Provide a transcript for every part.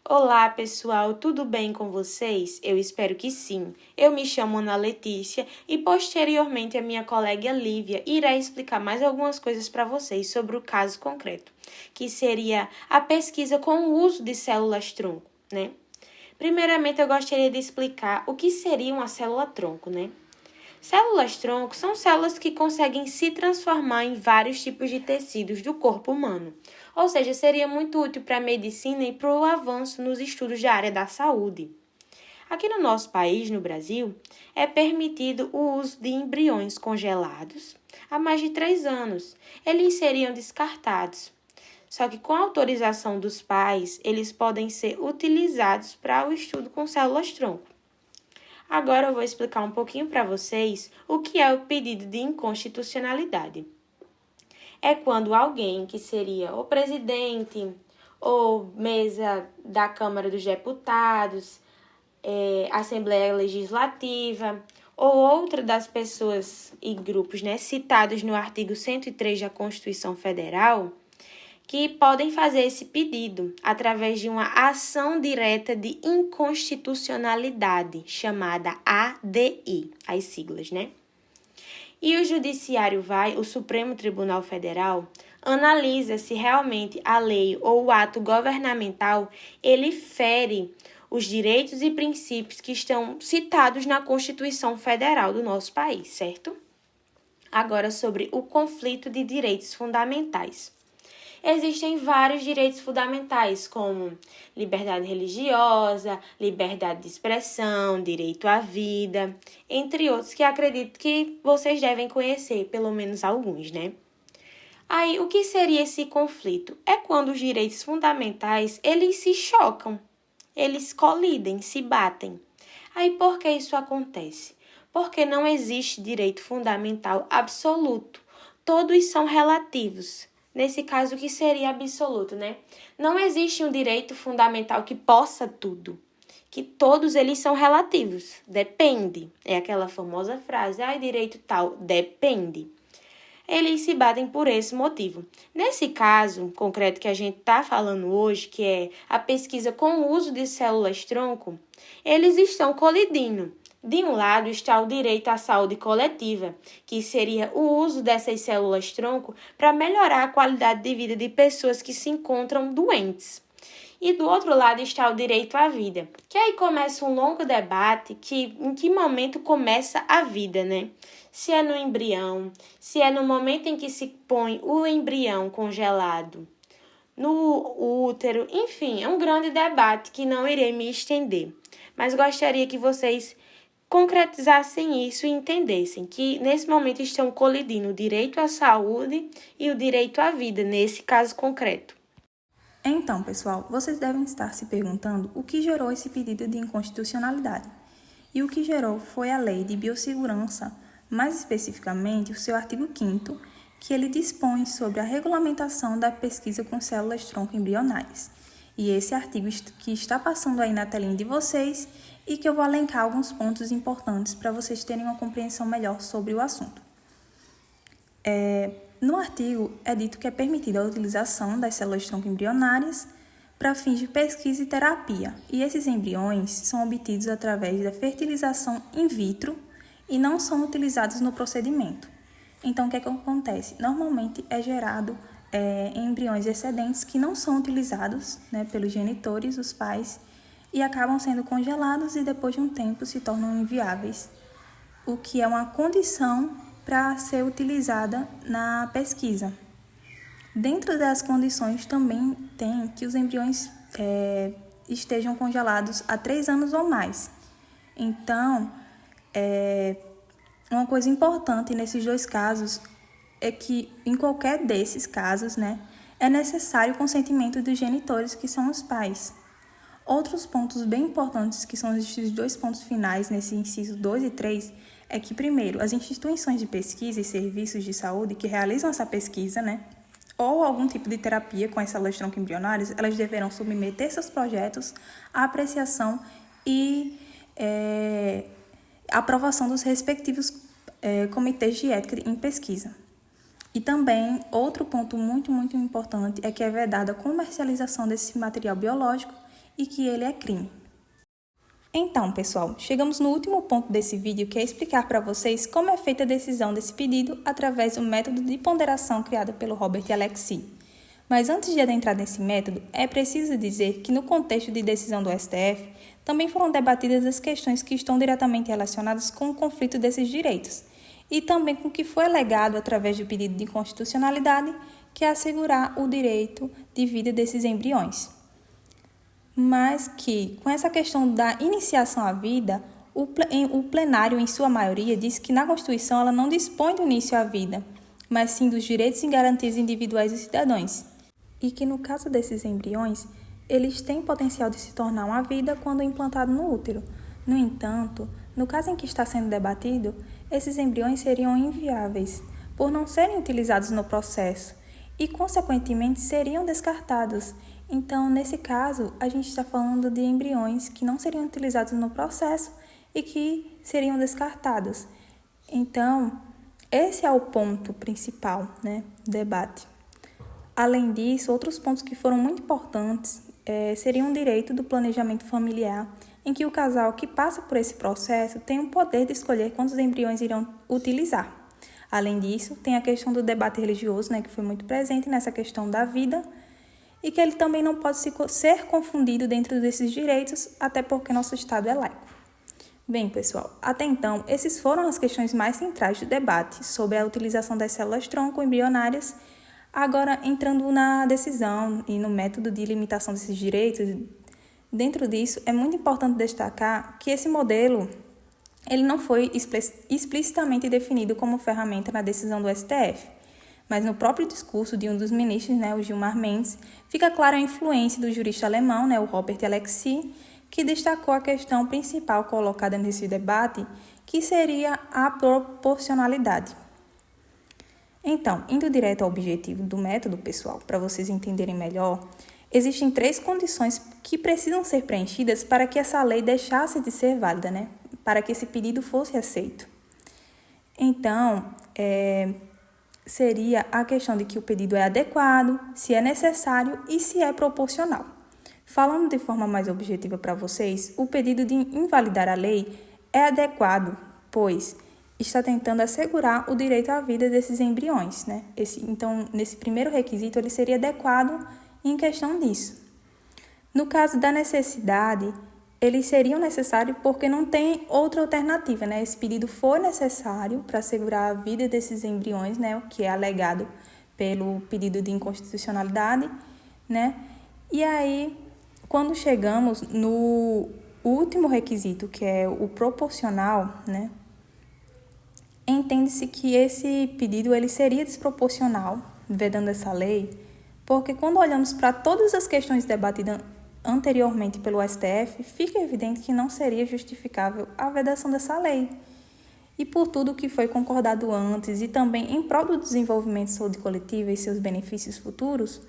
Olá, pessoal, tudo bem com vocês? Eu espero que sim. Eu me chamo Ana Letícia e posteriormente a minha colega Lívia irá explicar mais algumas coisas para vocês sobre o caso concreto, que seria a pesquisa com o uso de células-tronco, né? Primeiramente, eu gostaria de explicar o que seria uma célula-tronco, né? Células-tronco são células que conseguem se transformar em vários tipos de tecidos do corpo humano. Ou seja, seria muito útil para a medicina e para o avanço nos estudos da área da saúde. Aqui no nosso país, no Brasil, é permitido o uso de embriões congelados há mais de 3 anos. Eles seriam descartados. Só que com a autorização dos pais, eles podem ser utilizados para o estudo com células-tronco. Agora eu vou explicar um pouquinho para vocês o que é o pedido de inconstitucionalidade. É quando alguém que seria o presidente ou mesa da Câmara dos Deputados, Assembleia Legislativa ou outra das pessoas e grupos citados no artigo 103 da Constituição Federal, que podem fazer esse pedido através de uma ação direta de inconstitucionalidade, chamada ADI, as siglas, E o Judiciário o Supremo Tribunal Federal, analisa se realmente a lei ou o ato governamental, ele fere os direitos e princípios que estão citados na Constituição Federal do nosso país, certo? Agora sobre o conflito de direitos fundamentais. Existem vários direitos fundamentais, como liberdade religiosa, liberdade de expressão, direito à vida, entre outros que acredito que vocês devem conhecer, pelo menos alguns, Aí, o que seria esse conflito? É quando os direitos fundamentais, eles se chocam, eles colidem, se batem. Aí, por que isso acontece? Porque não existe direito fundamental absoluto. Todos são relativos. Nesse caso, o que seria absoluto, Não existe um direito fundamental que possa tudo, que todos eles são relativos, depende. É aquela famosa frase, direito tal, depende. Eles se batem por esse motivo. Nesse caso concreto que a gente está falando hoje, que é a pesquisa com o uso de células-tronco, eles estão colidindo. De um lado está o direito à saúde coletiva, que seria o uso dessas células-tronco para melhorar a qualidade de vida de pessoas que se encontram doentes. E do outro lado está o direito à vida, que aí começa um longo debate em que momento começa a vida, Se é no embrião, se é no momento em que se põe o embrião congelado, no útero, enfim, é um grande debate que não irei me estender. Mas gostaria que vocês concretizassem isso e entendessem que nesse momento estão colidindo o direito à saúde e o direito à vida, nesse caso concreto. Então, pessoal, vocês devem estar se perguntando o que gerou esse pedido de inconstitucionalidade. E o que gerou foi a Lei de Biossegurança, mais especificamente o seu artigo 5º, que ele dispõe sobre a regulamentação da pesquisa com células-tronco embrionárias. E esse artigo que está passando aí na telinha de vocês e que eu vou elencar alguns pontos importantes para vocês terem uma compreensão melhor sobre o assunto. No artigo é dito que é permitida a utilização das células-tronco embrionárias para fins de pesquisa e terapia, e esses embriões são obtidos através da fertilização in vitro e não são utilizados no procedimento. Então, o que acontece? Normalmente é gerado embriões excedentes que não são utilizados pelos genitores, os pais, e acabam sendo congelados e depois de um tempo se tornam inviáveis, o que é uma condição para ser utilizada na pesquisa. Dentro das condições também tem que os embriões estejam congelados há 3 anos ou mais. Então, uma coisa importante nesses 2 casos é que em qualquer desses casos, é necessário o consentimento dos genitores, que são os pais. Outros pontos bem importantes, que são esses 2 pontos finais nesse inciso 2 e 3, é que, primeiro, as instituições de pesquisa e serviços de saúde que realizam essa pesquisa, ou algum tipo de terapia com as células-tronco embrionárias, elas deverão submeter seus projetos à apreciação e aprovação dos respectivos comitês de ética em pesquisa. E também, outro ponto muito, muito importante é que é vedada a comercialização desse material biológico e que ele é crime. Então, pessoal, chegamos no último ponto desse vídeo, que é explicar para vocês como é feita a decisão desse pedido através do método de ponderação criado pelo Robert Alexy. Mas antes de adentrar nesse método, é preciso dizer que no contexto de decisão do STF, também foram debatidas as questões que estão diretamente relacionadas com o conflito desses direitos, e também com o que foi alegado através do pedido de inconstitucionalidade, que é assegurar o direito de vida desses embriões. Mas que, com essa questão da iniciação à vida, o plenário, em sua maioria, disse que na Constituição ela não dispõe do início à vida, mas sim dos direitos e garantias individuais dos cidadãos, e que no caso desses embriões, eles têm potencial de se tornar uma vida quando implantado no útero. No entanto, no caso em que está sendo debatido, esses embriões seriam inviáveis, por não serem utilizados no processo, e, consequentemente, seriam descartados. Então, nesse caso, a gente está falando de embriões que não seriam utilizados no processo e que seriam descartados. Então, esse é o ponto principal, do debate. Além disso, outros pontos que foram muito importantes seriam o direito do planejamento familiar, em que o casal que passa por esse processo tem o poder de escolher quantos embriões irão utilizar. Além disso, tem a questão do debate religioso, que foi muito presente nessa questão da vida, e que ele também não pode ser confundido dentro desses direitos, até porque nosso Estado é laico. Bem, pessoal, até então, esses foram as questões mais centrais do debate sobre a utilização das células-tronco embrionárias. Agora, entrando na decisão e no método de limitação desses direitos, dentro disso, é muito importante destacar que esse modelo ele não foi explicitamente definido como ferramenta na decisão do STF, mas no próprio discurso de um dos ministros, o Gilmar Mendes, fica clara a influência do jurista alemão, o Robert Alexy, que destacou a questão principal colocada nesse debate, que seria a proporcionalidade. Então, indo direto ao objetivo do método, pessoal, para vocês entenderem melhor, existem 3 condições que precisam ser preenchidas para que essa lei deixasse de ser válida, para que esse pedido fosse aceito. Então, seria a questão de que o pedido é adequado, se é necessário e se é proporcional. Falando de forma mais objetiva para vocês, o pedido de invalidar a lei é adequado, pois está tentando assegurar o direito à vida desses embriões, Então, nesse primeiro requisito, ele seria adequado em questão disso. No caso da necessidade, eles seriam necessários porque não tem outra alternativa, Esse pedido foi necessário para assegurar a vida desses embriões, o que é alegado pelo pedido de inconstitucionalidade, E aí, quando chegamos no último requisito, que é o proporcional, entende-se que esse pedido ele seria desproporcional, vedando essa lei, porque quando olhamos para todas as questões debatidas anteriormente pelo STF, fica evidente que não seria justificável a vedação dessa lei. E por tudo que foi concordado antes e também em prol do desenvolvimento de saúde coletiva e seus benefícios futuros,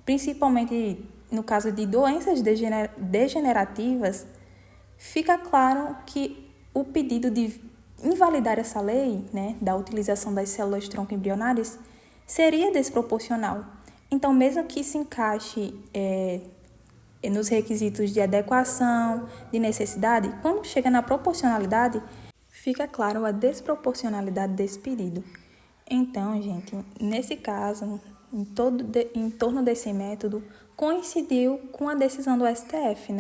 principalmente no caso de doenças degenerativas, fica claro que o pedido de invalidar essa lei, da utilização das células-tronco embrionárias, seria desproporcional. Então, mesmo que se encaixe nos requisitos de adequação, de necessidade, quando chega na proporcionalidade, fica claro a desproporcionalidade desse pedido. Então, gente, nesse caso, em torno desse método, coincidiu com a decisão do STF,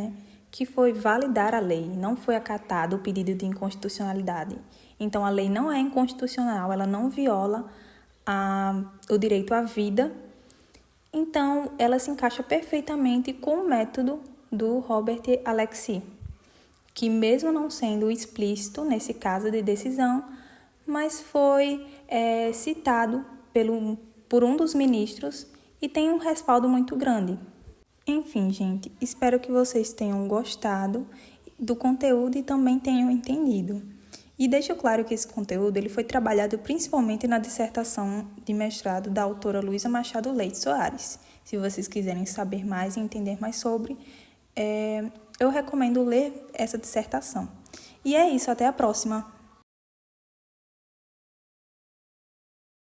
que foi validar a lei, não foi acatado o pedido de inconstitucionalidade. Então, a lei não é inconstitucional, ela não viola o direito à vida. Então, ela se encaixa perfeitamente com o método do Robert Alexy, que mesmo não sendo explícito nesse caso de decisão, mas foi citado por um dos ministros e tem um respaldo muito grande. Enfim, gente, espero que vocês tenham gostado do conteúdo e também tenham entendido. E deixo claro que esse conteúdo ele foi trabalhado principalmente na dissertação de mestrado da autora Luísa Machado Leite Soares. Se vocês quiserem saber mais e entender mais sobre, eu recomendo ler essa dissertação. E é isso, até a próxima!